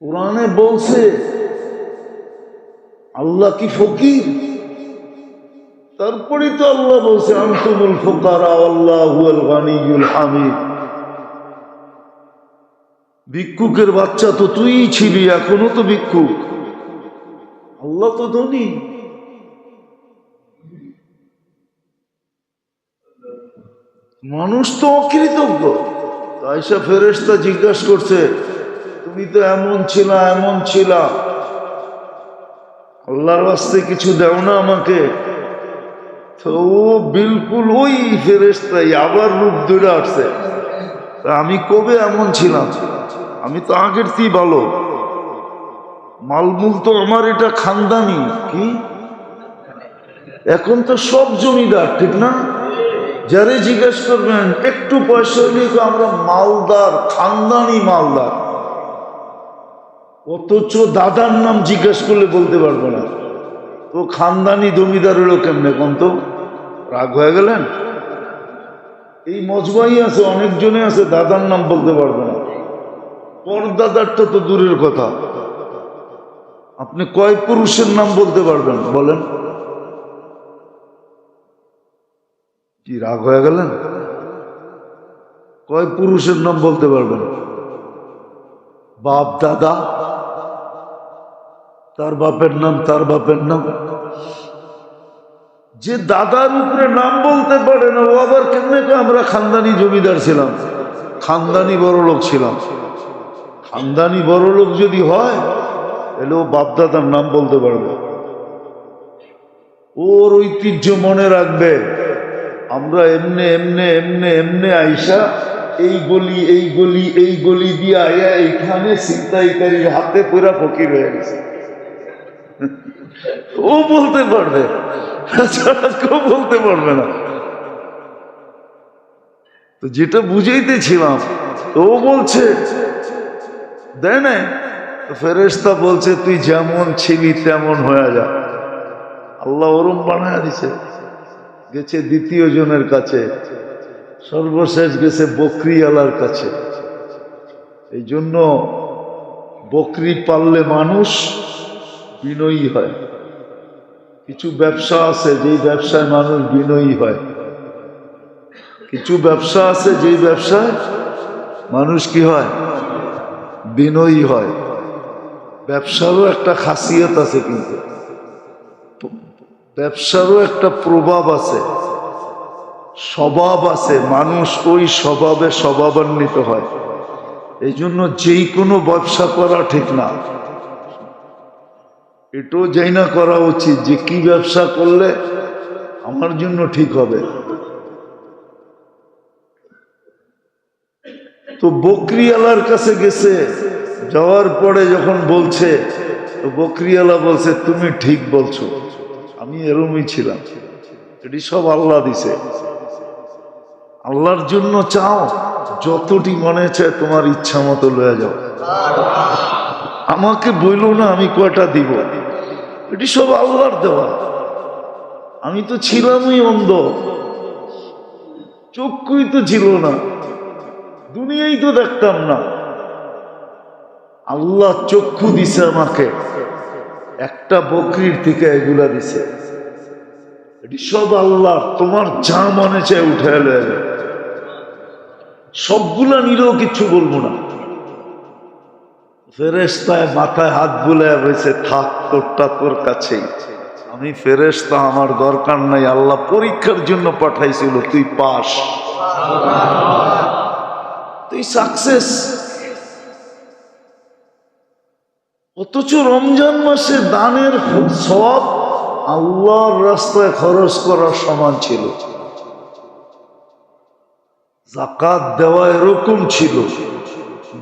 কোরআনে বলছে আল্লাহ কি ফকির? তারপরে তো আল্লাহ বলছে আনতুমুল ফুকারা আল্লাহুল গানিয়ুল হামিদ। ভিক্ষুকের বাচ্চা তো তুই ছিলি, এখনো তো ভিক্ষুক, আল্লাহ তো ধনী। মানুষ তো অকৃতজ্ঞ। আয়েশা ফেরেশতা জিজ্ঞাসা করছে তুমি তো এমন ছিলা এমন ছিলা, আল্লাহর রাস্তে কিছু দাও না আমাকে? তো ও বিলকুল ওই ফেরেশতাই আবার রূপ ধরে আসছে। আমি কবে এমন ছিলাম? আমি তো আগের চেয়ে ভালো। মালমূল তো আমার এটা খানদানি। কি এখন তো সব জমিদার, ঠিক না? যারে জিজ্ঞেস করবেন একটু পয়সা হইলে আমরা মালদার, খানদানি মালদার। অথচ দাদার নাম জিজ্ঞেস করলে বলতে পারবো না। তো খানদানি জমিদার হলো কেমনে? কোন তো রাগ হয়ে গেলেন? এই মজবাই আছে, অনেকজনে আছে দাদার নাম বলতে পারবে না। পরদাদারটা তো দূরের কথা, আপনি কয় পুরুষের নাম বলতে পারবেন বলেন? কি রাগ হয়ে গেলেন? কয় পুরুষের নাম বলতে পারবেন? বাপ দাদা, তার বাপের নাম, তার বাপের নাম। যে দাদার উপরে নাম বলতে পারে না, ও আবার কেমনে আমরা খানদানি জমিদার ছিলাম, খানদানি বড় লোক ছিলাম। খানদানি বড় লোক যদি হয় তাহলে ও বাপ দাদার নাম বলতে পারবে। ওর ঐতিহ্য মনে রাখবে। আমরা এমনে এমনে এমনে এমনে আইসা এই গলি এই গলি এই গলি দিয়ে আয়া এইখানে ছিনতাইকারীর হাতে পুরা ফকির হয়ে গেছে। ও বলতে পারবে, কেউ বলতে পারবে না। তো যেটা বুঝাইতেছিলাম, তো ও বলছে দেয় না। ফেরেশতা বলছে তুই যেমন ছিলি তেমন হয়ে যা। আল্লাহ ওরম বানায় দিছে। গেছে দ্বিতীয় জনের কাছে, সর্বশেষ গেছে বকরিওয়ালার কাছে। এই জন্য বকরি পাললে মানুষ বিনয়ী হয়। কিছু ব্যবসা আছে যেই ব্যবসায় মানুষ বিনয়ী হয়, কিছু ব্যবসা আছে যেই ব্যবসায় মানুষ কি হয়? বিনয়ী হয়। ব্যবসারও একটা খাসিয়ত আছে, কিন্তু ব্যবসারও একটা প্রভাব আছে, স্বভাব আছে। মানুষ ওই স্বভাবে স্বভাবান্বিত হয়। এই জন্য যেই কোনো ব্যবসা করা ঠিক না। এটাও যাই না করা উচিত যে কি ব্যবসা করলে আমার জন্য ঠিক হবে। তো বকরিওয়ালার কাছে গেছে, যাওয়ার পরে যখন বলছে, তো বকরিওয়ালা বলছে তুমি ঠিক বলছো, আমি এরমই ছিলাম। এটি সব আল্লাহ দিছে। আল্লাহর জন্য চাও, যতটি মনে চায় তোমার ইচ্ছা মতো লয়ে যাও। আমাকে বইলো না আমি কয়টা দিব, এটি সব আল্লাহর দেওয়া। আমি তো ছিলামই অন্ধ, চক্ষুই তো ছিল না, দুনিয়াই তো দেখতাম না। আল্লাহ চক্ষু দিছে আমাকে, একটা বকরির থেকে এগুলা দিছে। এটি সব আল্লাহ। তোমার যা মনে চায় উঠে এলো, সবগুলা নিলেও কিচ্ছু বলবো না। ফেরেশতায় মাথায় হাত বুলায় হয়েছে, থাক তোরটা তোর কাছেই। আমি ফেরেশতা, আমার দরকার নাই। আল্লাহ পরীক্ষার জন্য পাঠাইছিল, তুই পাস, তুই সাকসেস। অথচ রমজান মাসে দানের সব আল্লাহর রাস্তায় খরচ করার সমান ছিল। যাকাত দেওয়া এরকম ছিল,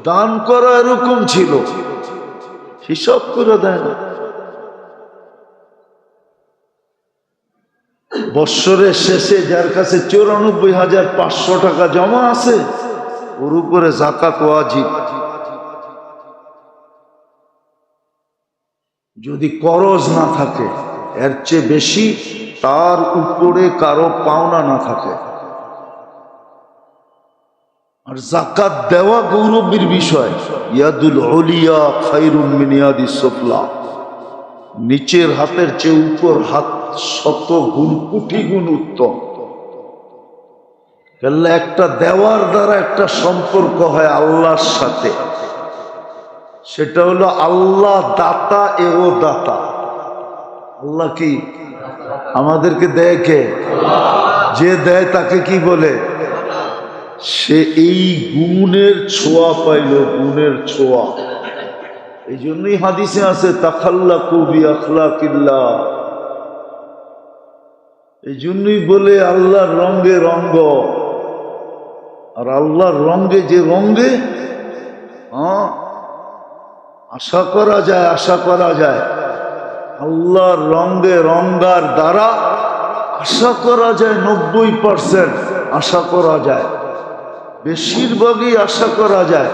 দান করা এরকম ছিল, হিসাব করে দেয় না। বৎসরের শেষে যার কাছে 94,500 টাকা জমা আছে, ওর উপরে যাকাত ওয়াজিব। যদি করজ না থাকে, এর চেয়ে বেশি তার উপরে কারো পাওনা না থাকে, আর যাকাত দেওয়া গৌরবের বিষয়। ইয়াদুল উলিয়া খায়রুম মিন ইয়াদিস সুফলা, নিচের হাতের চেয়ে উপর হাত 100 গুণ কোটি গুণ উত্তম। তাহলে একটা দেওয়ার দ্বারা একটা সম্পর্ক হয় আল্লাহর সাথে, সেটা হলো আল্লাহ দাতা এও দাতা। আল্লাহ কি আমাদেরকে দেয়? কে? যে দেয় তাকে কি বলে? সে এই গুণের ছোঁয়া পাইল, গুণের ছোঁয়া। এই জন্যই হাদিসে আছে তাখাল্লাকু বিআখলাকিল্লাহ। এই জন্যই বলে আল্লাহর রঙে রঙ্গ। আর আল্লাহর রঙে যে রঙে আশা করা যায়, আশা করা যায়। আল্লাহর রঙে রঙ্গার দ্বারা আশা করা যায় 90% আশা করা যায়, বেশিরভাগই আশা করা যায়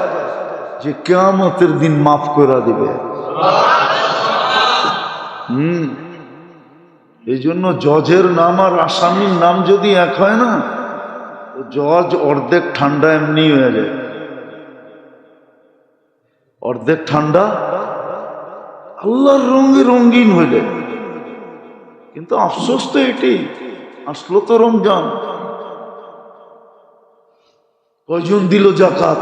যে কিয়ামতের দিন মাফ করে দিবে। এই জন্য জজের নাম আর আসামির নাম যদি এক হয় না, জজ অর্ধেক ঠান্ডা এমনি হয়ে যায়, অর্ধেক ঠান্ডা আল্লাহর রঙে রঙিন হইলে। কিন্তু আফসোস তো এটি, আসলো তো রমজান, কয়জন দিল যাকাত?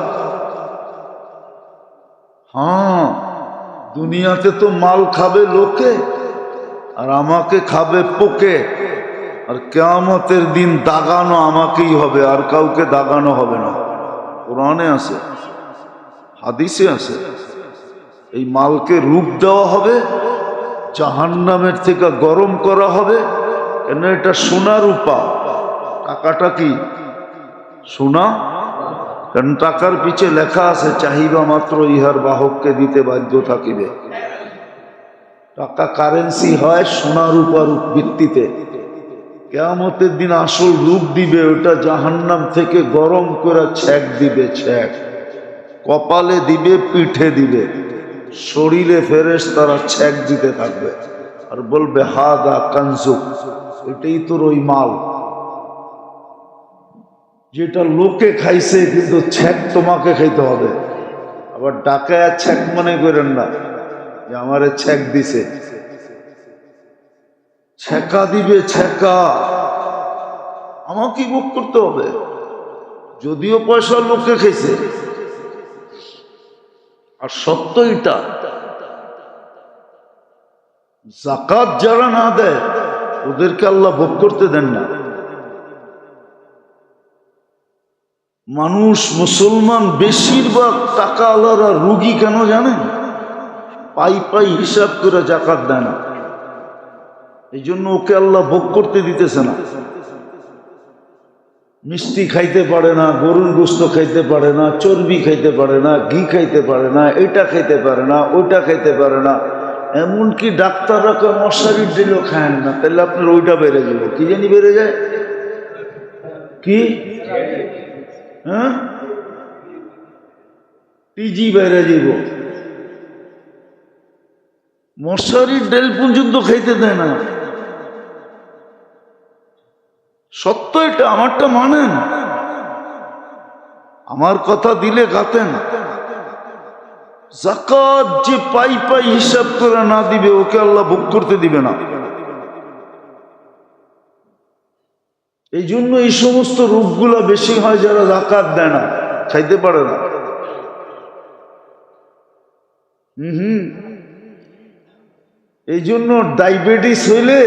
দুনিয়াতে তো মাল খাবে লোকে আর আমাকে খাবে পোকে, আর কিয়ামতের দিন দাগানো আমাকেই হবে, আর কাউকে দাগানো হবে না। কোরআনে আছে, হাদিসে আছে। এই মালকে রূপ দেওয়া হবে, জাহান্নামের থেকে গরম করা হবে। কেন? এটা সোনা রূপা। টাকাটা কি সোনা? কারণ টাকার পিছে লেখা আছে চাহিবা মাত্র ইহার বাহককে দিতে বাধ্য থাকিবে। টাকা কারেন্সি হয় সোনা রূপার ভিত্তিতে। কিয়ামতের দিন আসল রূপ দিবে, ওটা জাহান্নাম থেকে গরম করে ছ্যাক দিবে, ছ্যাক কপালে দিবে, পিঠে দিবে, শরীরে ফেরেশতারা ছ্যাক দিতে থাকবে আর বলবে হাদা কানজুক, এটাই তোর ওই মাল যেটা লোকে খাইছে, কিন্তু ছ্যাক তোমাকে খাইতে হবে। আবার ডাকায় ছ্যাক মনে করেন না যে আমারে ছ্যাক দিছে, ছ্যাকা দিবে, ছ্যাকা আমাকে ভোগ করতে হবে। যদিও পয়সা লোকে খাইছে, আর সত্য এটা যাকাত যারা না দেয় ওদেরকে আল্লাহ ভোগ করতে দেন না। মানুষ মুসলমান বেশিরভাগ টাকা আলারা রুগী কেন জানেন? পাই পাই হিসাব করে যাকাত দেয় না। এই জন্য ওকে আল্লাহ ভোগ করতে দিতেছে না। মিষ্টি খাইতে পারে না, গরুর গোস্ত খাইতে পারে না, চর্বি খাইতে পারে না, ঘি খাইতে পারে না, এটা খাইতে পারে না, ওইটা খাইতে পারে না। এমনকি ডাক্তাররা মশারির দিলেও খায়েন না, তাহলে আপনার ওইটা বেড়ে যাবে। কি জানি বেড়ে যায় কি? হ্যাঁ, টিজি বেড়ে যাব। মশারির ডেল পর্যন্ত খাইতে দেয় না। সত্য এটা, আমারটা মানেন। আমার কথা দিলে গাতেন। যাকাত যে পাই পাই হিসাব করে না দিবে ওকে আল্লাহ ভোগ করতে দিবে না। এই জন্য এই সমস্ত রোগগুলা বেশি হয় যারা যাকাত দেয় না, খাইতে পারে না। এই জন্য ডায়াবেটিস হইলে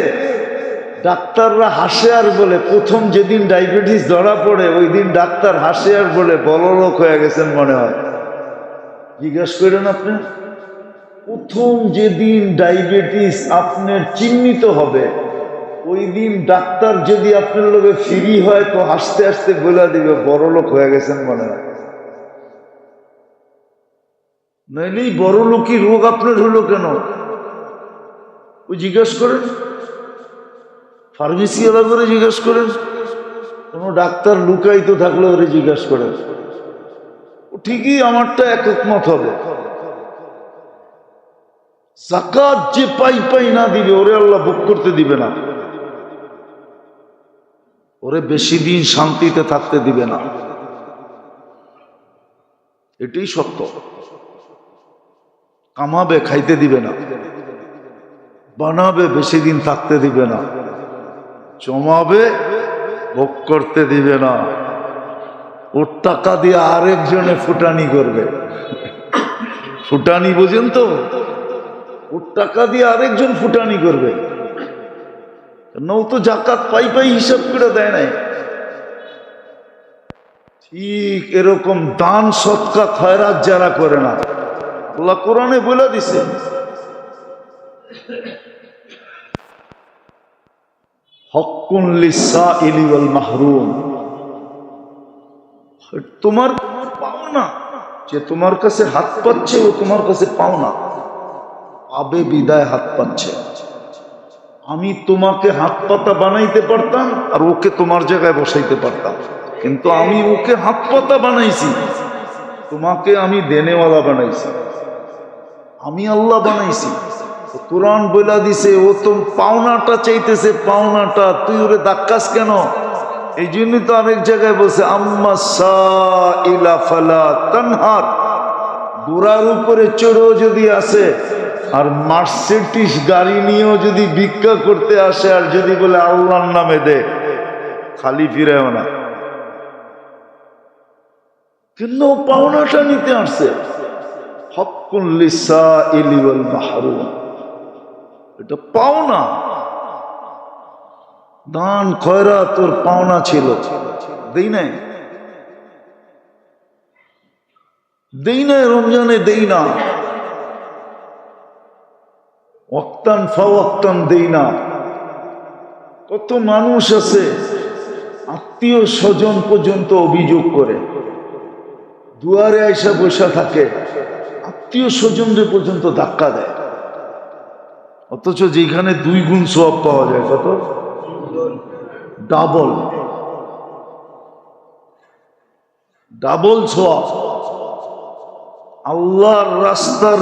ডাক্তাররা হাসে আর বলে, প্রথম যেদিন ডায়াবেটিস ধরা পড়ে ওই দিন ডাক্তার হাসে আর বলে বড়লোক হয়ে গেছেন মনে হয়। জিজ্ঞাসা করেন আপনি, প্রথম যেদিন ডায়াবেটিস আপনার চিহ্নিত হবে ওই দিন ডাক্তার যদি আপনার লোকে ফ্রি হয় তো হাসতে হাসতে বলে দিবে বড়লোক হয়ে গেছেন মনে হয়। নইলেই বড়লোকই রোগ আপনার হলো কেন ওই জিজ্ঞাসা করেন। ফার্মেসি আলাদা করে জিজ্ঞাসা করেন, কোনো ডাক্তার লুকাইতে থাকলে ওরে জিজ্ঞাসা করেন। ঠিকই আমারটা একমত হবে। যাকাত যে পাই পাই না দিবে ওরে আল্লাহ ভোগ করতে দিবে না, ওরে বেশি দিন শান্তিতে থাকতে দিবে না। এটাই সত্য। কামাবে, খাইতে দিবে না, বানাবে, বেশি দিন থাকতে দিবে না, জমাবে, ভোগ করতে দিবে না, ওর টাকা দিয়ে আরেকজনে ফুটানি করবে। ফুটানি বোঝেন তো? ওর টাকা দিয়ে আরেকজন ফুটানি করবে। ও তো জাকাত পাই পাই হিসাব করে দেয় নাই। ঠিক এরকম দান সৎকা খয়রাত যারা করে না, আল্লাহ কোরআনে বলে দিছে, হক্কুন লিসাইলি ওয়াল মাহরুম, তোমার পাওনা, যে তোমার কাছে হাত পাচ্ছে ও তোমার কাছে পাওনা, পাবে বিদায় হাত পাচ্ছে। আমি তোমাকে হাত পাতা বানাইতে পারতাম আর ওকে তোমার জায়গায় বসাইতে পারতাম, কিন্তু আমি ওকে হাত পাতা বানাইছি, তোমাকে আমি দেনেওয়ালা বানাইছি, আমি আল্লাহ বানাইছি। কোরআন বইলা দিছে, ও তো পাওনাটা চাইতেছে, পাওনাটা, তুই ওরে ধাক্কাস কেন? এই জন্যই তো আরেক জায়গায় বলছে, আম্মা সাইলা ফালা তানহার, ঘোড়ার উপরে চড়েও যদি আসে আর মার্সিডিজ গাড়ি নিয়েও যদি ভিক্ষা করতে আসে আর যদি বলে আল্লাহর নামে দে, খালি ফিরেও না, কিন্তু পাওনাটা নিতে আসছে। হক্কুন লিসাইলি ওয়াল মাহরুম, এটা পাওনা। দান খয়রাত তোর পাওনা ছিল, দেই নাই, দেই নাই, রমজানে দেই না, ওয়াক্তান ফাওয়াক্তান দেই না। কত মানুষ আছে আত্মীয় স্বজন পর্যন্ত অভিযোগ করে, দুয়ারে আইসা বসা থাকে, আত্মীয় স্বজনদের পর্যন্ত ধাক্কা দেয়, অথচ যেখানে 2 গুণ সওয়াব পাওয়া যায়, কত ডাবল, ডাবল সওয়াব, আল্লাহর রাস্তার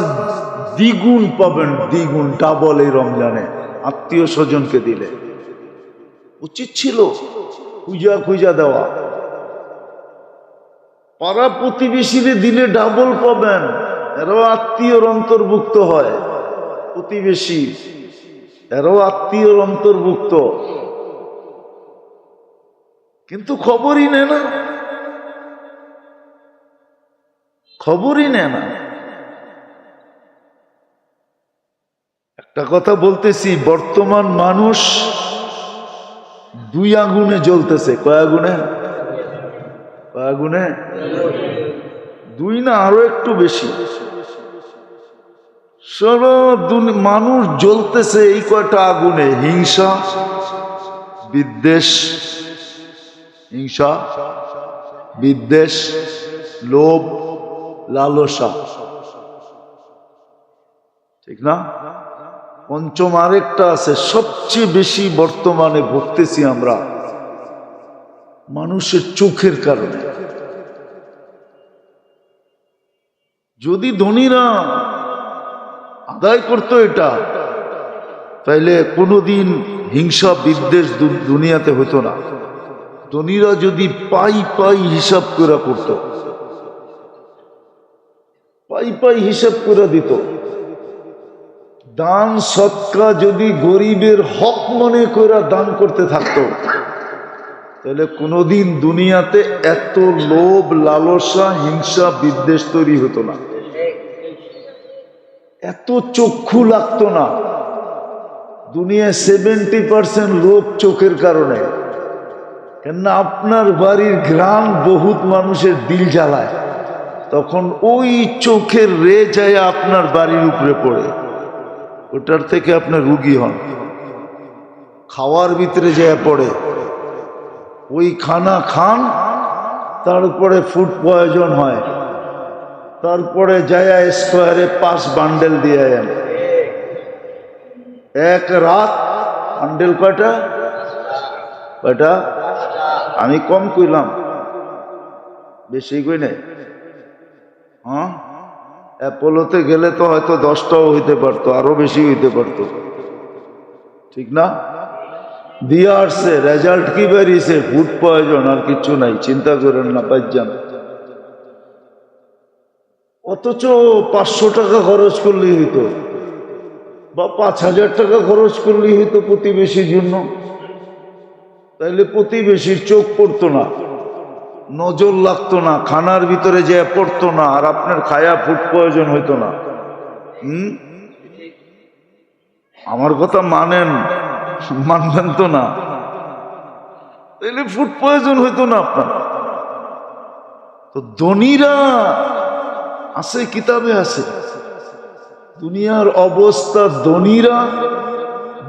দ্বিগুণ পাবেন, দ্বিগুণ, ডাবল এই রমজানে আত্মীয় স্বজনকে দিলে। উচিত ছিল খুঁজা খুঁজা দেওয়া, পাড়া প্রতিবেশীরে দিলে ডাবল পাবেন, এরাও আত্মীয়র অন্তর্ভুক্ত হয়, প্রতিবেশী এরাও আত্মীয়র অন্তর্ভুক্ত, কিন্তু খবরই নেয় না, খবরই নেয় না। একটা কথা বলতেছি, বর্তমান মানুষ 2 আগুনে জ্বলতেছে। কয় আগুনে? কয় আগুনে? 2 না, আরো একটু বেশি। মানুষ জ্বলতেছে এই কয়টা আগুনে: হিংসা, বিদ্বেষ, হিংসা, বিদ্বেষ, লোভ, লালসা, ঠিক না? পঞ্চম আরেকটা আছে, সবচেয়ে বেশি বর্তমানে ভুগতেছি আমরা, মানুষের চোখের কারণে। যদি ধনীরা আদায় করতো এটা, তাইলে কোনোদিন হিংসা বিদ্বেষ দুনিয়াতে হতো না। ধনীরা যদি পাই পাই হিসাব করে করত, পাই পাই হিসাব করে দিত, দান সৎকা যদি গরিবের হক মনে করে দান করতে থাকতো, তাহলে কোনোদিন দুনিয়াতে এত লোভ, লালসা, হিংসা, বিদ্বেষ তৈরি হতো না, এত চক্ষু লাগতো না। দুনিয়ায় 70% রোগ চোখের কারণে। কেননা আপনার বাড়ির ঘ্রাণ বহুত মানুষের দিল জ্বালায়, তখন ওই চোখের রে যায় আপনার বাড়ির উপরে পড়ে, ওটার থেকে আপনার রুগী হন। খাওয়ার ভিতরে যায় পড়ে, ওই খানা খান, তারপরে ফুড পয়জন হয়, তারপরে যায় স্কোয়ারে 5 বান্ডেল দিয়ে আন। এক রাত বান্ডেল কয়টা? কয়টা? আমি কম কইলাম, বেশি কই নাই। হ্যাঁ, অ্যাপোলোতে গেলে তো হয়তো 10টাও হইতে পারতো, আরো বেশি হইতে পারতো, ঠিক না? দিয়ে আসছে, রেজাল্ট কি বেরিয়েছে? ফুড পয়জন, আর কিছু নাই, চিন্তা করেন না, পাইজান। অথচ 500 টাকা খরচ করলেই হইতো বা 5000 টাকা খরচ করলেই হইতো প্রতিবেশীর জন্য, তাইলে প্রতিবেশীর চোখ পড়তো না, নজর লাগতো না, খানার ভিতরে যে পড়তো না, আর আপনার খায়া ফুড পয়জন হইতো না। আমার কথা মানবেন তো না? তাইলে ফুড পয়জন হইতো না আপনার। তো ধনীরা আছে, কিতাবে আছে দুনিয়ার অবস্থা।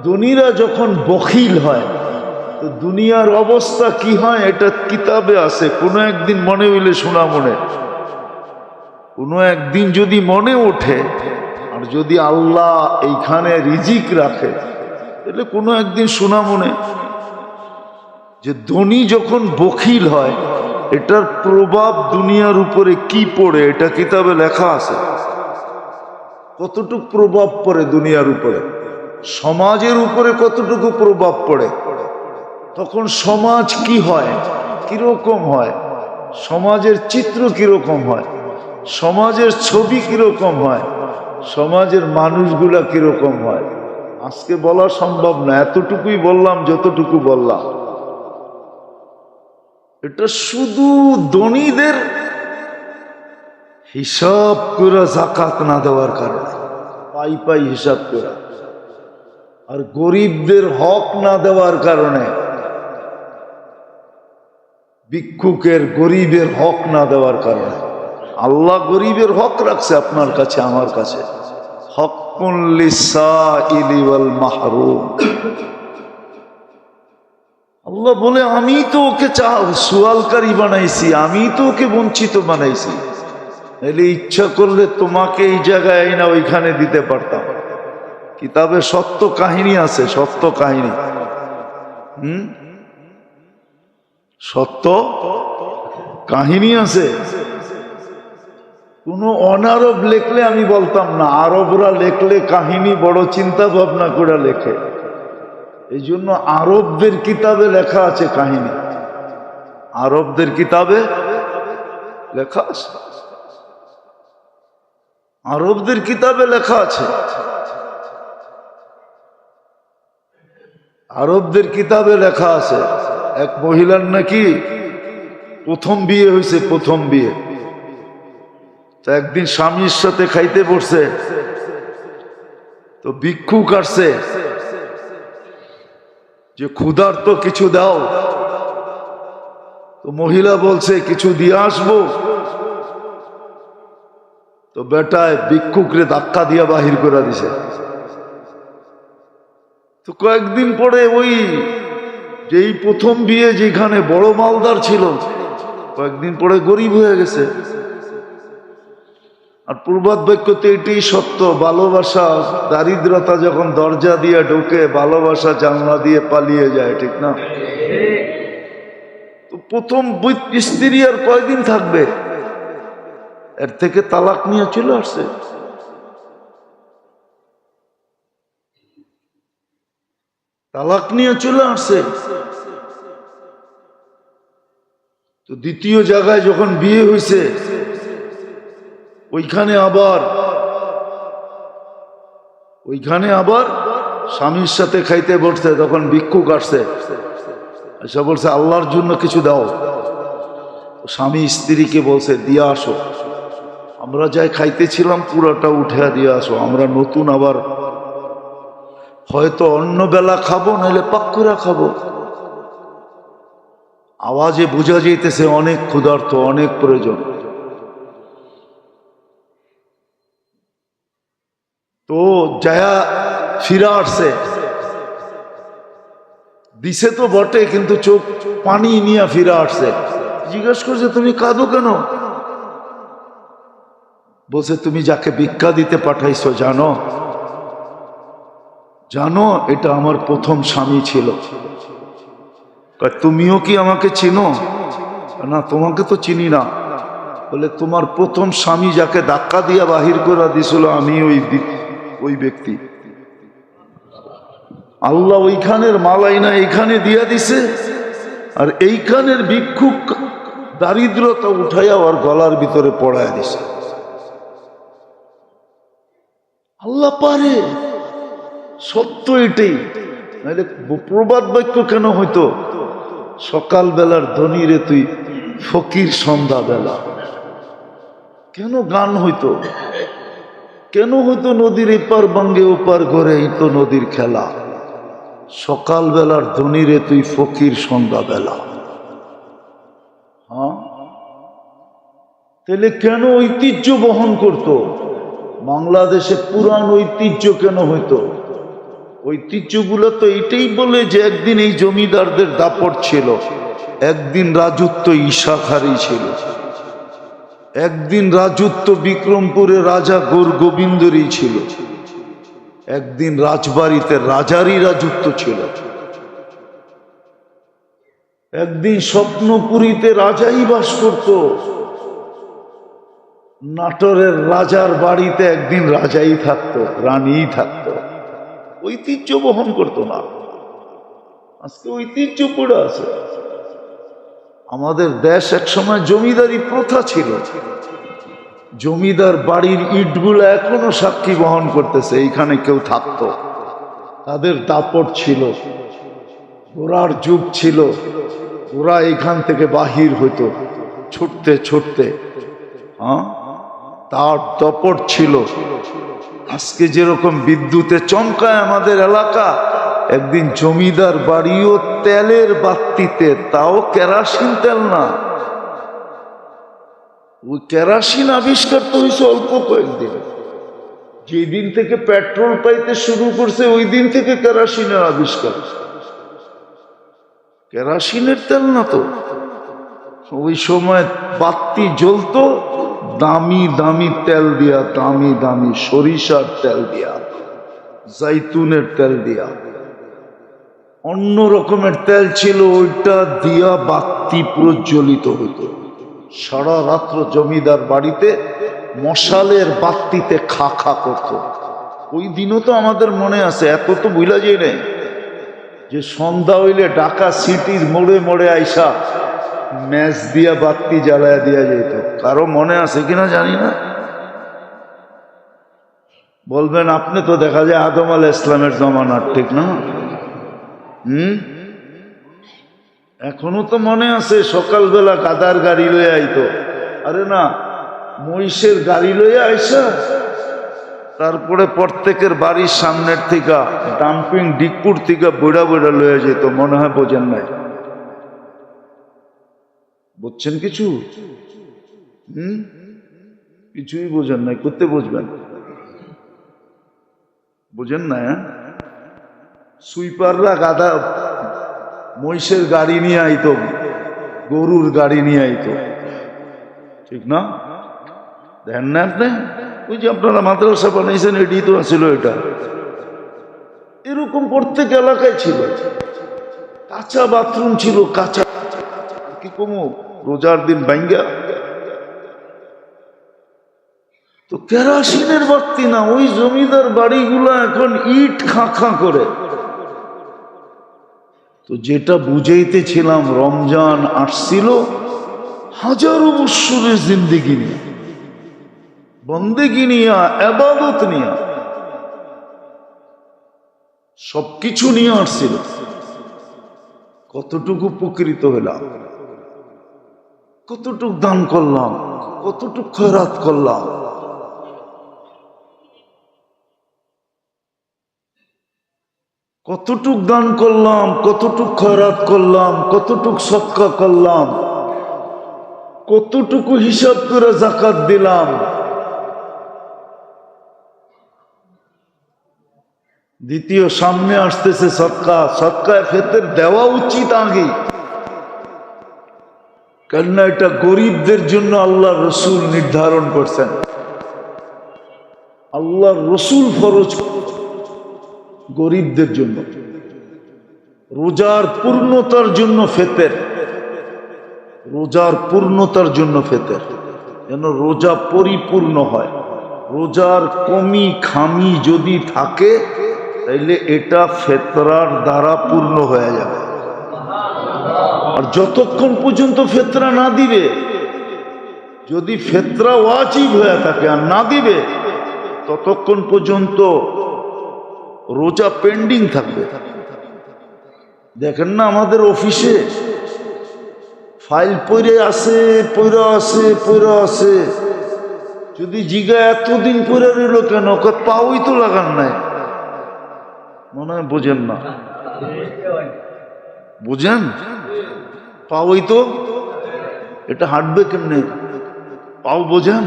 ধনীরা যখন বখিল হয় তো দুনিয়ার অবস্থা কি হয় এটা কিতাবে আছে। কোনো একদিন মনে হইলে শোনা মনে, কোনো একদিন যদি মনে ওঠে, আর যদি আল্লাহ এইখানে রিজিক রাখে তাহলে কোনো একদিন শোনা মনে, যে ধনী যখন বখিল হয় এটার প্রভাব দুনিয়ার উপরে কি পড়ে এটা কিতাবে লেখা আছে। কতটুকু প্রভাব পড়ে দুনিয়ার উপরে, সমাজের উপরে কতটুকু প্রভাব পড়ে, তখন সমাজ কি হয়, কিরকম হয়, সমাজের চিত্র কিরকম হয়, সমাজের ছবি কিরকম হয়, সমাজের মানুষগুলা কিরকম হয়, আজকে বলা সম্ভব না। এতটুকুই বললাম যতটুকু বললাম। এটা শুধু ধনীদের হিসাব করে যাকাত না দেওয়ার কারণে, পাই হিসাব করে, আর গরিবদের হক না দেওয়ার কারণে, ভিক্ষুকের গরিবের হক না দেওয়ার কারণে। আল্লাহ গরিবের হক রাখছে আপনার কাছে, আমার কাছে। হক্কুন লিসাইলি ওয়াল মাহরুম। আল্লাহ বলে আমি তো ওকে সুয়ালকারী বানাইছি, আমি তো ওকে বঞ্চিত বানাইছি। এলে ইচ্ছা করলে তোমাকে এই জায়গায় না ওইখানে দিতে পারতাম। কিতাবে সত্য কাহিনী আছে, সত্য কাহিনী। সত্য কাহিনী আছে। কোন অনারব লেখলে আমি বলতাম না, আরবরা লেখলে কাহিনী বড় চিন্তা ভাবনা করে লেখে। এই জন্য আরবদের কিতাবে লেখা আছে কাহিনী, আরবদের কিতাবে লেখা আছে, আরবদের কিতাবে লেখা আছে। আরবদের কিতাবে লেখা আছে এক মহিলার নাকি প্রথম বিয়ে হয়েছে, প্রথম বিয়ে। তো একদিন স্বামীর সাথে খাইতে বসছে, তো ভিক্ষুক আসছে যে ক্ষুধার্ত কিছু দাও। তো মহিলা বলছে কিছু দিয়ে আসবো। তো বেটায় ভিক্ষুকরে ধাক্কা দিয়া বাহির করে দিছে। তো কয়েকদিন পরে ওই যেই প্রথম বিয়ে যেখানে বড় মালদার ছিল, কয়েকদিন পরে গরিব হয়ে গেছে। আর প্রবাদ বাক্যতে এটাই সত্য, ভালোবাসা দারিদ্রতা যখন দরজা দিয়ে ঢোকে, ভালোবাসা জানলা দিয়ে পালিয়ে যায়, ঠিক না? তো প্রথম স্ত্রী আর কয়দিন থাকবে, এর থেকে তালাক নিয়ে চলে আসছে। তালাক নিয়ে চলে আসছে। তো দ্বিতীয় জায়গায় যখন বিয়ে হয়েছে, ওইখানে আবার স্বামীর সাথে খাইতে বসছে। তখন ভিক্ষুক আসছে, এসে বলছে আল্লাহর জন্য কিছু দাও। স্বামী স্ত্রীকে বলছে দিয়ে আসো, আমরা যাই খাইতেছিলাম পুরাটা উঠে দিয়ে আসো, আমরা নতুন আবার হয়তো অন্য বেলা খাবো, নাহলে পাক্কুরা খাবো। আওয়াজে বোঝা যাইতেছে অনেক ক্ষুধার্ত, অনেক প্রয়োজন। তো যায়া ফিরা আসছে, দিছে তো বটে, কিন্তু চোখ পানি নিয়ে ফিরা আসছে। জিজ্ঞাসা করছে তুমি কাঁদো কেন? বলছে তুমি যাকে ভিক্ষা দিতে পাঠাইছো জানো? জানো এটা আমার প্রথম স্বামী ছিল। তুমিও কি আমাকে চিনো? না, তোমাকে তো চিনি না। বলে তোমার প্রথম স্বামী যাকে ধাক্কা দিয়া বাহির করে দিছিল আমি ওই ব্যক্তি। আল্লাহ ওইখানের মালাইনা এইখানে দিয়া দিছে, আর এইখানের ভিক্ষুক দারিদ্রতা উঠাইয়া ওর গলার ভিতরে পড়ায় দিছে। আল্লাহ পারে, সত্য এটাই। নাহলে প্রবাদ বাক্য কেন হইতো? সকালবেলার ধনীরে তুই ফকির সন্ধ্যাবেলা। কেন গান হইতো? কেন হইতো নদীর এপার বাঙ্গে ওপার ঘরে, এই তো নদীর খেলা। সকালবেলার ধনীরে তুই ফকির সন্ধ্যাবেলা। হ্যাঁ, তাহলে কেন ঐতিহ্য বহন করত? বাংলাদেশে পুরান ঐতিহ্য কেন হইতো? ঐতিহ্যগুলো তো এইটাই বলে যে একদিন এই জমিদারদের দাপট ছিল, একদিন রাজত্ব ঈশাখারী ছিল, একদিন রাজত্ব বিক্রমপুরে রাজা গোবিন্দরই ছিল, একদিন রাজবাড়িতে রাজারই রাজত্ব ছিল, একদিন স্বপ্নপুরীতে রাজাই বাস করত, নাটোরের রাজার বাড়িতে একদিন রাজাই থাকতো, রানীই থাকতো। ঐতিহ্য বহন করতো না। আজকে ঐতিহ্য পড়ে আছে। আমাদের দেশ একসময় জমিদারি প্রথা ছিল। জমিদার বাড়ির ইটগুলো এখনো সাক্ষী বহন করতেছে, এইখানে কেউ থাকতো, তাদের দাপট ছিল, ওরার যুগ ছিল, ওরা এখান থেকে বাহির হইতো ছুটতে ছুটতে। হ্যাঁ, তার দাপট ছিল। আজকে যেরকম বিদ্যুতে চমকায় আমাদের এলাকা, একদিন জমিদার বাড়িও তেলের বাতিতে, তাও কেরাসিন তেল না। ওই কেরাসিন আবিষ্কার তো হয়েছে অল্প কয়েকদিন। যেদিন থেকে পেট্রোল পাইতে শুরু করছে ওই দিন থেকে কেরাসিনের আবিষ্কার। কেরাসিনের তেল না তো। ওই সময় বাতি জ্বলতো দামি দামি তেল দিয়া, দামি দামি সরিষার তেল দিয়া, জাইতুনের তেল দিয়া, অন্য রকমের তেল ছিল, ওইটা দিয়া বাতি প্রজ্বলিত হইত। সারা রাত্র জমিদার বাড়িতে মশালের বাতিতে খা খা করত। ওই দিনও তো আমাদের মনে আছে, এত তো ভুলা যায় না, যে সন্ধ্যা হইলে ঢাকা সিটির মোড়ে মোড়ে আইসা ম্যাচ দিয়া বাতি জ্বালায়া দিয়া যেত। কারো মনে আছে কিনা জানি না, বলবেন। আপনি তো দেখা যায় আদম আলাইহিস ইসলামের জমানার, ঠিক না? এখনো তো মনে আছে, সকালবেলা গাদার গাড়ি লইয়া আইতো। আরে না, মহিষের গাড়ি লইয়া আইসা তারপরে প্রত্যেকের বাড়ির সামনের থেকে ডাম্পিং ডিগপুর থেকে বইড়া বইড়া লইয়া যেত। মনে হয় বোঝেন নাই? বুঝছেন কিছু? কিছুই বোঝেন নাই, করতে বুঝবেন? বুঝেন না? সুইপাররা গাদা মহিষের গাড়ি নিয়ে আইতো, গরুর গাড়ি নিয়ে আইতো, ঠিক না? দেখেন না আপনি? ওই যে আপনারা মাদ্রাসা বানাইছেন, এটি তো ছিল। এটা এরকম প্রত্যেক এলাকায় ছিল। কাঁচা বাথরুম ছিল, কাঁচা। কি কমু রোজার দিন ভাঙ্গা তো কেরাসিনের বাতি না। ওই জমিদার বাড়িগুলো এখন ইট খাঁ করে। তো যেটা বুঝাইতেছিলাম, রমজান আসছিল হাজারো বৎসরের জিন্দেগি নিয়ে, বন্দেগি নিয়া, ইবাদত নিয়া, সবকিছু নিয়ে আসছিল। কতটুকু উপকৃত হলাম, কতটুক দান করলাম, কতটুক খয়রাত করলাম। কতটুক দান করলাম, কতটুক খয়রাত করলাম, কতটুক সদকা করলাম, কতটুকু হিসাব করে যাকাত দিলাম। দ্বিতীয় সামনে আসতেছে সদকা। সদকায় ফেতর দেওয়া উচিত আগে, কেননা এটা গরিবদের জন্য আল্লাহ রসুল নির্ধারণ করছেন। আল্লাহ রসুল ফরজ গরিবদের জন্য, রোজার পূর্ণতার জন্য ফেতের, রোজার পূর্ণতার জন্য ফেতের, যেন রোজা পরিপূর্ণ হয়। রোজার কমি খামি যদি থাকে তাইলে এটা ফেতরার দ্বারা পূর্ণ হয়ে যাবে। আর যতক্ষণ পর্যন্ত ফেতরা না দিবে, যদি ফেতরা ওয়াজিব হয়ে থাকে আর না দিবে, ততক্ষণ পর্যন্ত রোজা পেন্ডিং থাকবে। দেখেন না আমাদের অফিসে ফাইল পড়ে আছে, যদি জিগা এতদিন পরে রইল কেন, পাওই তো লাগান নাই, মনে হয় বোঝেন না, বুঝেন? পাওই তো, এটা হাঁটবে কেমনে? পাও বোঝেন?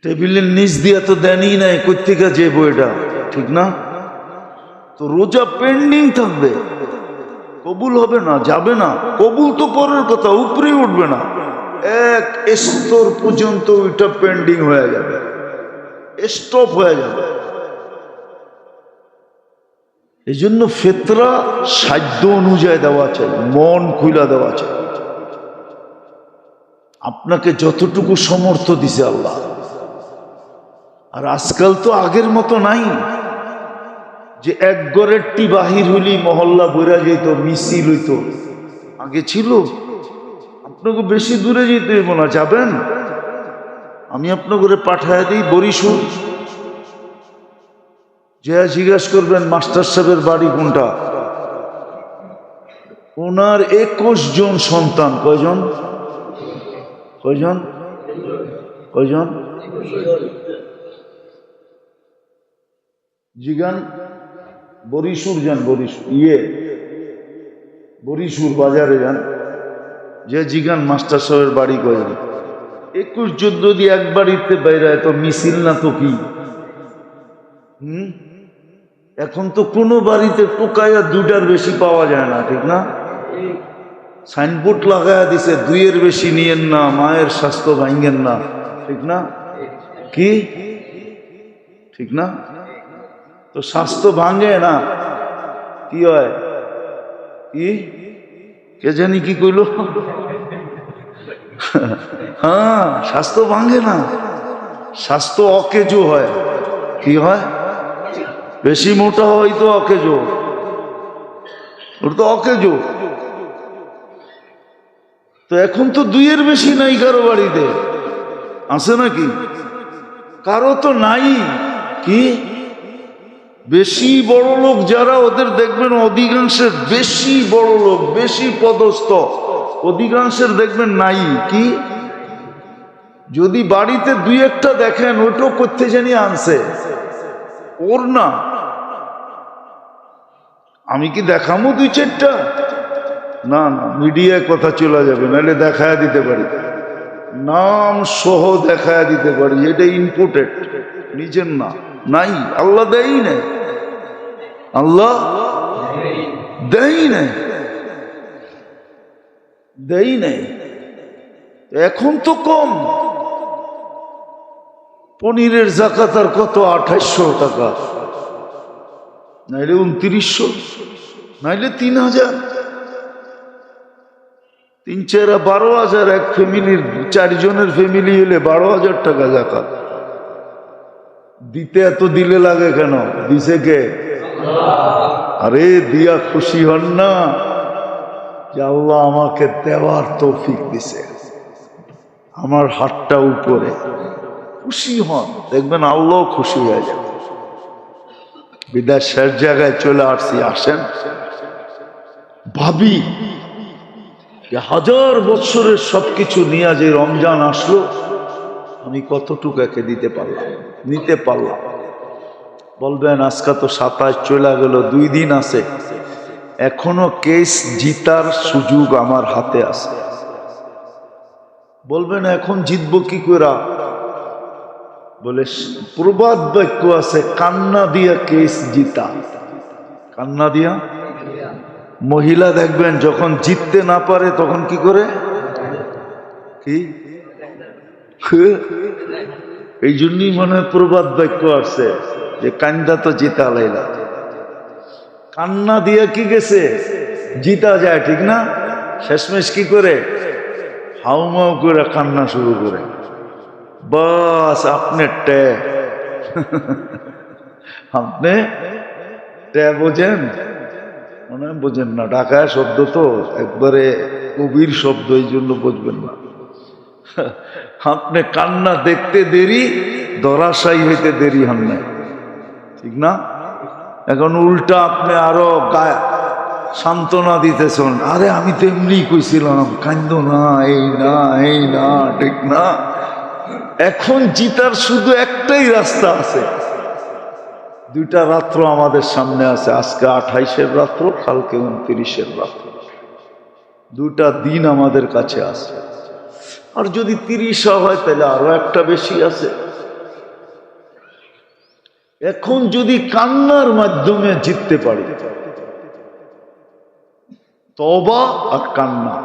টেবিলের নিচ দিয়ে তো দেনই নাই, কোথেকে যে বইটা, ঠিক না? তো রোজা পেন্ডিং থাকবে, কবুল হবে না, যাবে না। কবুল তো পরের কথা, উপরে উঠবে না, এক স্তর পর্যন্ত ওইটা পেন্ডিং হয়ে যাবে, স্টপ হয়ে যাবে। এই জন্য ফিতরা সাধ্য অনুযায়ী দেওয়া চাই, মন খুলা দেওয়া চাই। আপনাকে যতটুকু সমর্থ দিছে আল্লাহ। আর আজকাল তো আগের মতো নাই যে এক গড়ের টি বাহির হইলি মহল্লা বইরা যেত, মিছিল হইতো। আগে ছিল। আপনাকে বেশি দূরে যেতে হইব না, যাবেন, আমি আপনাকে পাঠায় দিই বরিশাল, যে জিজ্ঞাসা করবেন মাস্টার সাহেবের বাড়ি কোনটা, ওনার 21 জন সন্তান। কয়জন? জিগান বরিশাল যান, বরিশাল বাজারে যান, যে জিগান মাস্টার সাহেবের বাড়ি কয়জন। 21 জন যদি এক বাড়িতে বাইরে তো মিছিল না তো কি? এখন তো কোনো বাড়িতে টোকাইয়া 2টার বেশি পাওয়া যায় না, ঠিক না? সাইনবোর্ড লাগাইয়া দিছে 2-এর বেশি নিয়েন না, মায়ের স্বাস্থ্য ভাঙ্গেন না, ঠিক না? কি ঠিক না? তো স্বাস্থ্য ভাঙে না, কি হয়? কি কে জানি কি কইল? হ্যাঁ, স্বাস্থ্য ভাঙে না, স্বাস্থ্য অকেজো হয়। কি হয়? বেশি মোটা হয় তো অকেজো, ওটা তো অকেজো। তো এখন তো 2-এর বেশি নাই কারো বাড়িতে, আছে নাকি? কারো তো নাই। কি বেশি বড় লোক যারা, ওদের দেখবেন অধিকাংশের, বেশি বড় লোক, বেশি পদস্থ, অধিকাংশের দেখবেন নাই। কি যদি বাড়িতে 2-একটা দেখেন, ওটাও করতে জানি আনছে, ওর না। আমি কি দেখামো 2-4টা? না না, মিডিয়ায় কথা চলে যাবে, নাহলে দেখায় দিতে পারি, নাম সহ দেখায় দিতে পারি, এটা ইম্পোর্টেড, নিজের না। নাই, আল্লাহ দেয়ই নাই, আল্লাহ দেই নাই। এখন তো কম। পনিরের জাকাত আর কত? 2800 টাকা, নাইলে 2900, নাইলে 3000, 3-4 12,000। এক ফ্যামিলির 4 জনের ফ্যামিলি হলে 12,000 টাকা জাকাত দিতে। এত দিলে লাগে কেন? দিছে কে? আরে দিয়া খুশি হন না যে আল্লাহ আমাকে দেওয়ার তৌফিক দিছে, আমার হাতটা উপরে, খুশি হন, দেখবেন আল্লাহ খুশি হয়ে যাবে। বিদেশের জায়গায় চলে আসছি, আসেন ভাবি 1000 বছরের সবকিছু নিয়ে যে রমজান আসলো, আমি কতটুকু একে নিতে পারলাম। বলবেন আজকে তো 27 চলে গেল, 2 দিন আছে, এখনো কেস জিতার সুযোগ আমার হাতে আছে। বলবেন এখন জিতবো কি করে? বলে প্রবাদ বাক্য আছে, কান্না দিয়া কেস জিতা। কান্না দিয়া। মহিলা দেখবেন যখন জিততে না পারে তখন কি করে? কি এই জন্যই মনে হয় প্রবাদ বাক্য আছে যে কান্দা তো জিতা লাইলা। কান্না দিয়া কি গেছে? জিতা যায়, ঠিক না? শেষমেশ কি করে? হাউমাউ করে কান্না শুরু করে, বাস আপনি আপনি বোঝেন? মনে হয় বোঝেন না, ঢাকায় শব্দ তো একবারে কবির শব্দ, এই জন্য বুঝবেন না। আপনি কান্না দেখতে দেরি, ধরাশায়ী হইতে দেরি হন নাই, ঠিক না? এখন উল্টা আপনি আরো গায়ে সান্ত্বনা দিতেছেন, আরে আমি তো এমনি কইছিলাম কান্দো না, এই না এই না, ঠিক না? এখন জিতার শুধু একটাই রাস্তা আছে, দুইটা রাত্র আমাদের সামনে আছে, আজকে 28-এর রাত্র, কালকে 29-এর রাত্র, দুটা দিন আমাদের কাছে আছে। আর যদি 30 হয় তাহলে আরো একটা বেশি আছে। এখন যদি কান্নার মাধ্যমে জিততে পারি, তওবা আর কান্না,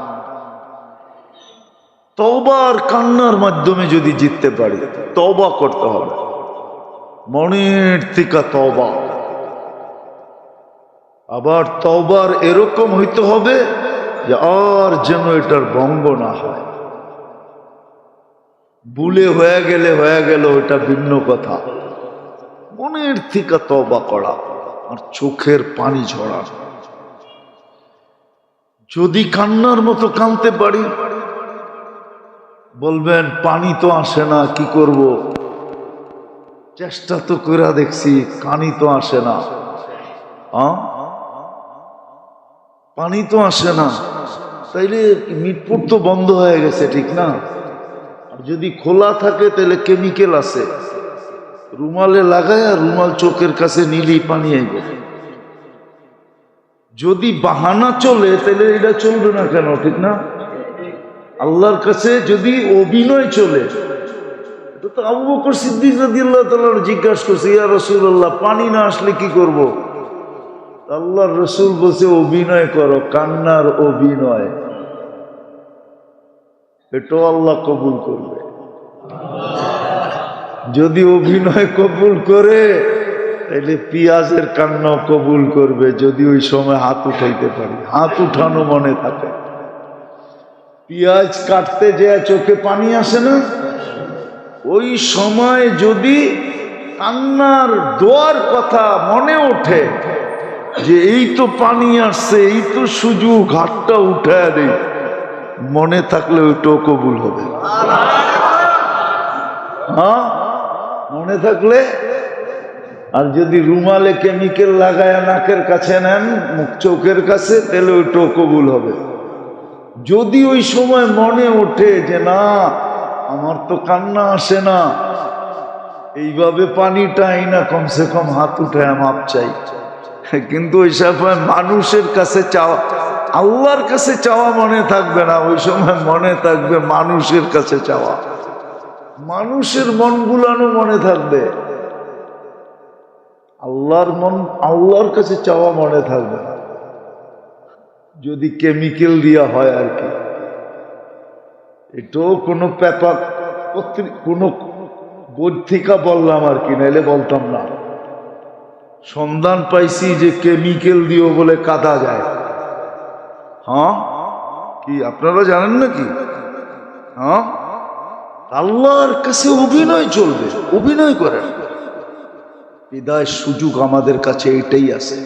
তওবা আর কান্নার মাধ্যমে যদি জিততে পারি, তওবা করতে হবে, মনের থেকে তওবা। আবার তওবার এরকম হইতে হবে যে আর যেন এটার ভঙ্গ না হয়। ভুলে হয়ে গেল ওটা ভিন্ন কথা, মনের থেকে তওবা করা আর চোখের পানি ঝরা। যদি কান্নার মতো কাঁদতে পারি, বলবেন পানি তো আসে না, কি করব? চেষ্টা তো করে দেখছি, পানি তো আসে না। পানি তো আসে না, তাইলে মিটপুর তো বন্ধ হয়ে গেছে, ঠিক না? আর যদি খোলা থাকে তাহলে কেমিক্যাল আছে, রুমালে লাগায় আর রুমাল চোখের কাছে নিলেই পানি আইবে। যদি বাহানা চলে তাহলে এটা চলবে না কেন, ঠিক না? আল্লাহর কাছে যদি অভিনয় চলে, এটা তো আবু বকর সিদ্দিক রাদিয়াল্লাহু তাআলা জিজ্ঞাসা করছে, ইয়া রাসূলুল্লাহ পানি না আসলে কি করব? আল্লাহর রাসূল বলছে অভিনয় করো, কান্নার অভিনয়, এটাও আল্লাহ কবুল করবে। যদি অভিনয় কবুল করে তাহলে পেঁয়াজের কান্না কবুল করবে, যদি ওই সময় হাত উঠাইতে পারি। হাত উঠানো মনে থাকে, পেঁয়াজ কাটতে যে চোখে পানি আসে না, ওই সময় যদি কান্নার দোয়ার কথা মনে ওঠে যে এই তো পানি আসছে, এই তো সুযোগ, হাতটা উঠায় দেই, মনে থাকলে ওইটাও কবুল হবে। হ্যাঁ, মনে থাকলে। আর যদি রুমালে কেমিক্যাল লাগায় নাকের কাছে নেন, মুখ চোখের কাছে, তাহলে ওইটাও কবুল হবে। যদি ওই সময় মনে ওঠে যে না আমার তো কান্না আসে না, এইভাবে পানিটা আইনা কমসে কম হাত উঠায় মাপ চাই, কিন্তু ওই সময় মানুষের কাছে চাওয়া, আল্লাহর কাছে চাওয়া মনে থাকবে না, ওই সময় মনে থাকবে মানুষের কাছে চাওয়া, মানুষের মন গুলানো মনে থাকবে, আল্লাহর কাছে চাওয়া মনে থাকবে না। যদি কেমিক্যাল দিয়া হয় আর কি, এটাও কোনো পেপার কোনো বই থেকে বললাম আর কি, নাইলে বলতাম না। সন্ধান পাইছি যে কেমিক্যাল দিয়েও বলে কাঁদা যায়। হ্যাঁ, কি আপনারা জানেন নাকি? হ্যাঁ, আল্লাহর কাছে অভিনয় চলবে, অভিনয় করেন। বিদায় সুযোগ আমাদের কাছে এটাই আছে,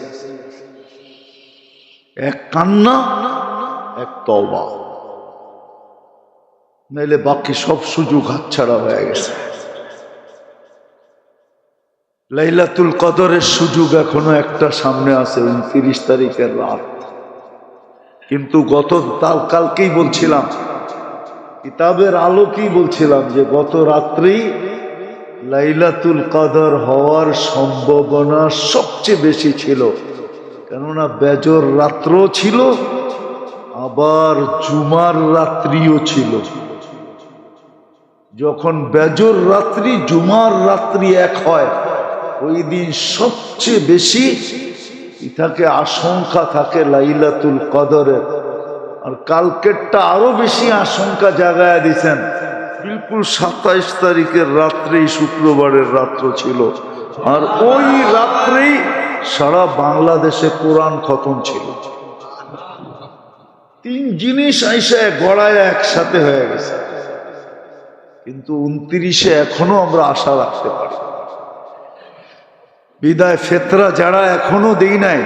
এক কান্না, এক তওবা, নাইলে বাকি সব সুযোগ হাতছাড়া হয়ে গেছে। লাইলাতুল কদরের সুযোগ এখনো একটা সামনে আছে, 29 তারিখের রাত। কিন্তু কালকেই বলছিলাম, কিতাবের আলোকেই বলছিলাম যে গত রাত্রি লাইলাতুল কদর হওয়ার সম্ভাবনা সবচেয়ে বেশি ছিল, কেননা বেজর রাত্র ছিল, আবার জুমার রাত্রিও ছিল। যখন বেজর রাত্রি জুমার রাত্রি এক হয়, ওই দিন সবচেয়ে বেশি ইটাকে আশঙ্কা থাকে লাইলাতুল কদরের। আর কালকেরটা আরো বেশি আশঙ্কা জাগায়া দিছেন, বিলকুল 27 তারিখের রাত্রেই শুক্রবারের রাত্র ছিল, আর ওই রাত্রেই সারা বাংলাদেশে কোরআন খতম ছিল। তিন জিনিস আইসা গড়ায় একসাথে হয়ে গেছে, কিন্তু 29-এ এখনো আমরা আশা রাখতে পারি। বিদায় ফেতরা যারা এখনো দেই নাই,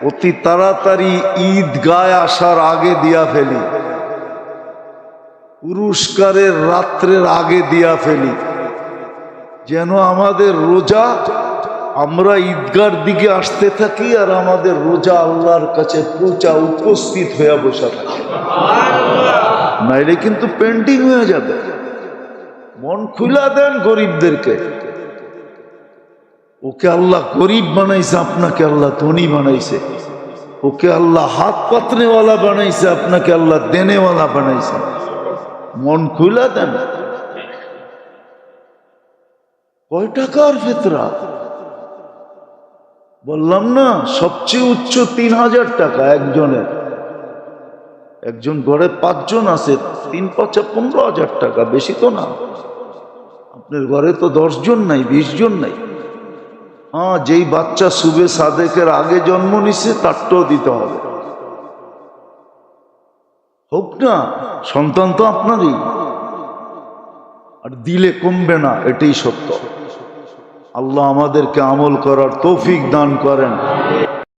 অতি তাড়াতাড়ি ঈদ গায়ে আসার আগে দিয়া ফেলি। পুরস্কারের রাত্রের আগে দিয়া ফেলি, যেন আমাদের রোজা আমরা ঈদগার দিকে আসতে থাকি আর আমাদের রোজা আল্লাহর কাছে পৌঁছা উপস্থিত হয়ে বসা থাকে, নাইলে কিন্তু পেন্টিং হয়ে যাবে। মন খুলা দেন গরিবদেরকে। ওকে আল্লাহ গরিব বানাইছে, আপনাকে আল্লাহ ধনী বানাইছে। ওকে আল্লাহ হাত পাতনেওয়ালা বানাইছে, আপনাকে আল্লাহ দেনেওয়ালা বানাইছে। মন খুলা দেন। কয় টাকার ফিতরা? বললাম না, সবচেয়ে উচ্চ 3000 টাকা একজনের। একজন ঘরে 5 জন আছে, 3 5 15,000 টাকা, বেশি তো না। আপনার ঘরে তো 10 জন নাই, 20 জন নাই। হ্যাঁ, যেই বাচ্চা সুবে সাদেকের আগে জন্ম নিছে তারটাও দিতে হবে। হোক না, সন্তান তো আপনারই, আর দিলে কমবে না, এটাই সত্য। আল্লাহ আমাদেরকে আমল করার তৌফিক দান করেন।